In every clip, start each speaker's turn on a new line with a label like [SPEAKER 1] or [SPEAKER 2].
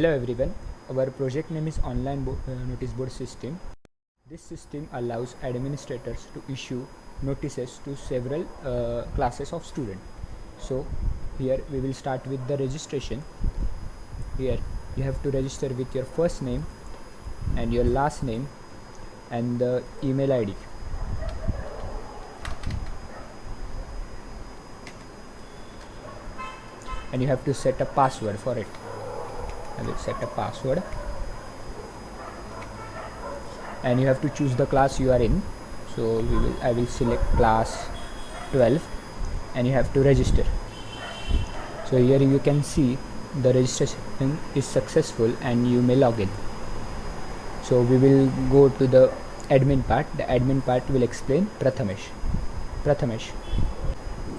[SPEAKER 1] Hello everyone, our project name is Notice Board System. This system allows administrators to issue notices to several classes of students. So here we will start with the registration. Here you have to register with your first name and your last name and the email ID. And you have to set a password for it. I will set a password, and you have to choose the class you are in. So I will select class 12 and you have to register. So here you can see the registration is successful and you may log in. So we will go to the admin part. The admin part will explain Prathamesh.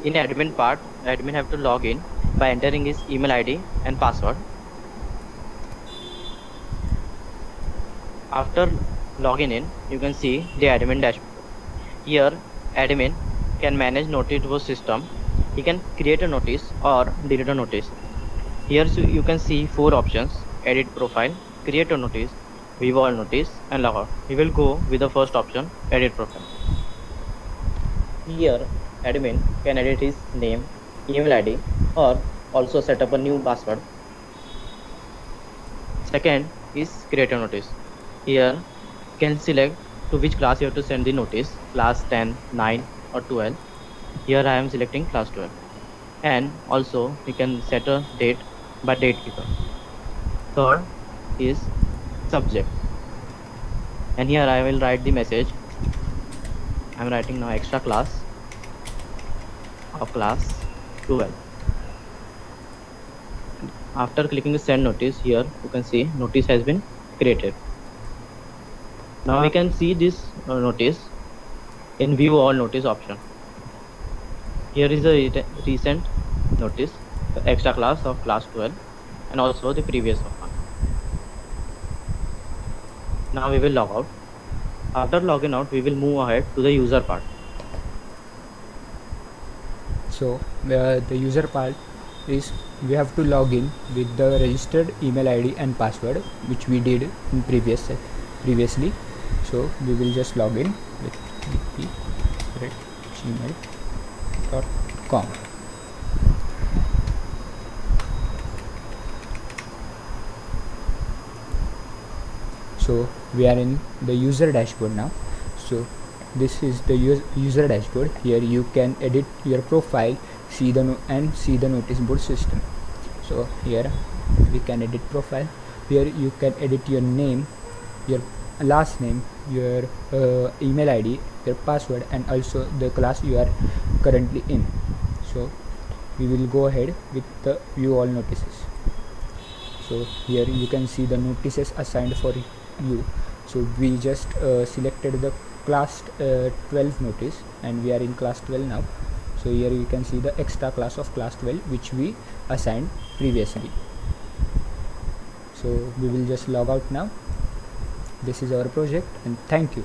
[SPEAKER 2] In admin part, admin have to log in by entering his email ID and password. After logging in, you can see the admin dashboard. Here, admin can manage notice board system. He can create a notice or delete a notice. Here you can see 4 options: edit profile, create a notice, view all notice, and log out. We will go with the first option, edit profile. Here, admin can edit his name, email ID, or also set up a new password. Second is create a notice. Here you can select to which class you have to send the notice, class 10, 9 or 12. Here I am selecting class 12. And also you can set a date by date keeper. Third is subject. And here I will write the message. I am writing now extra class of class 12. After clicking the send notice, here you can see notice has been created. Now we can see this notice in view all notice option. Here is a recent notice, the extra class of class 12 and also the previous one. Now we will log out. After logging out, we will move ahead to the user part.
[SPEAKER 1] So the user part is we have to log in with the registered email ID and password, which we did in previously. So we will just log in with gmail.com. So we are in the user dashboard now. So this is the user dashboard. Here you can edit your profile, see the notice board system. So here we can edit profile. Here you can edit your name, your last name, your email ID, your password, and also the class you are currently in. So we will go ahead with the view all notices. So here you can see the notices assigned for you. So we just selected the class 12 notice and we are in class 12 now. So here you can see the extra class of class 12 which we assigned previously. So we will just log out now. This is our project, and thank you.